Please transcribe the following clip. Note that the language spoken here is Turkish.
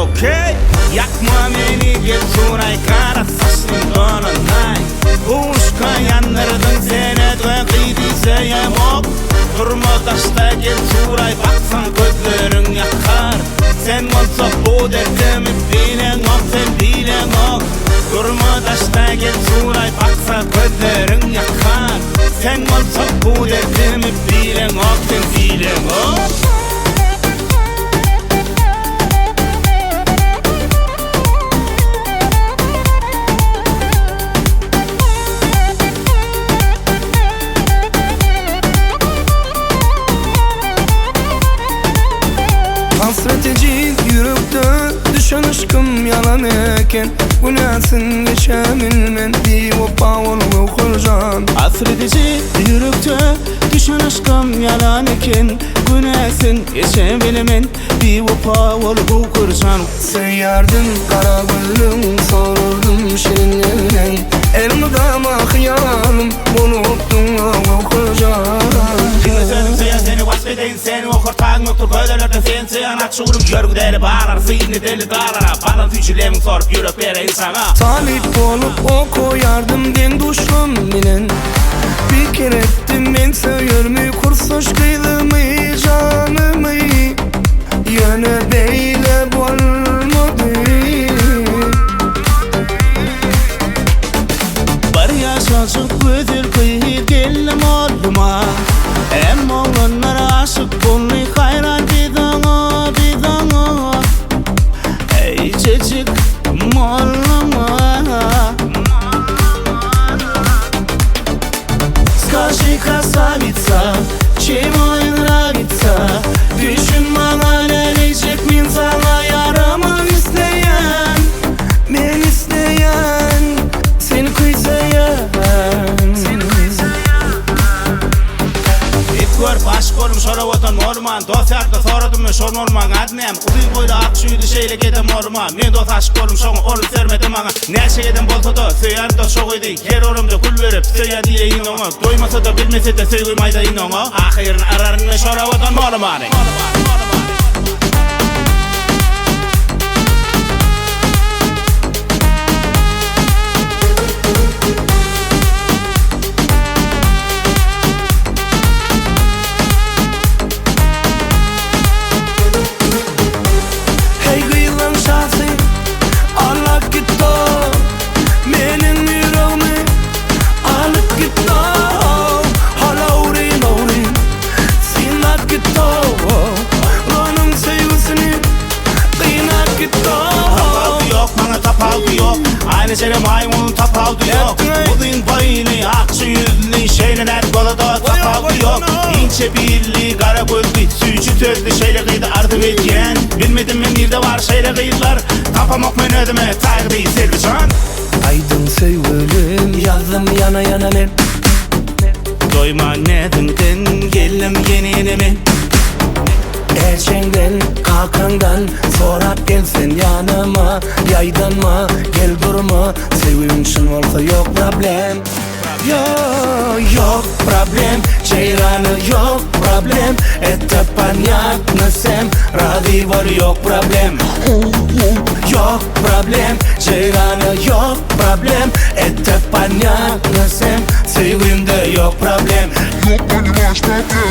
Okey, yakma beni gel suray kara saçlın donanay. Uşka yandırdın sene dön kıydıysa yamok. Durma taşta gel suray baksan gözlerin yakar. Sen olsa bu derdimi bilen ok sen bilen ok. Durma taşta gel suray baksa gözlerin yakar. Sen olsa bu derdimi bilen ok sen bilen ok. Hasretici yürekte düşen aşkım yalan eken. Bu nesin geçebilmen bir vefa olup kurcan. Hasretici yürekte düşen aşkım yalan eken. Bu nesin geçebilmen bir vefa olup kurcan. Seyyardın kara gülüm sorurdum şirin yerine. Elmi dama hıyalım buluptun o kurcan. Seni vasfedeyin seni okurtağın yoktur böylelerde sen sen açığırım görgüdeli bağlar sıyını deli dağlara balan tücülemin sorup yürek vere insana Talip olup oku yardım den duşum bilen. Fikir ettim ben söyürmü kursuş kıylımı canımı. Yöne beyle olmadı. Bir yaşacık gözür kıyır geldim olma. Emma onlara aşık olmayı hayran bidana bidana. Ey çocuk mollama. Скажи, красавица, чего им нравится? Düşün bana ne diyecek min sana yaramı isteyen. Ben isteyen seni kıysayan. Görüp aşık olum şora otan orman. Dost yarda soradım men şol orman adnem. Uy boyda akşuydu şeyle gedem orman. Men dost aşık olum şoňa onu sermedim aňa. Näçe gedem bolsa da söýär da şoýdy. Her orumda gül berip söýär diýe inoňa. Doýmasa da bilmese de söýgümaýda inoňa. Ahyryny araryn men şora otan ormany. Aynı sene maymun tapaldı yok. Bugün boynu akçı yüzlü şeyle net bolada tapaldı yok. İnce birli kara gözlü süçü tözlü şeyle kıydı ardı etken. Bilmedim men nerede var şeyle kıydılar. Tapamak men ödeme taygı serbican. Aydın sevgilim yazdım yana yana men. Doyma nedimden geldim yenine men. Elçenden kalkandan sorap gelsen yanıma. Yaydanma gel durma sevgim için olsa yok problem. Yok problem, ceyranı yok problem. Это понятно всем, ради var yok problem. Yok problem, ceyranı yok problem. Это понятно всем, sevgimde yok problem. Yok benim aşk problem.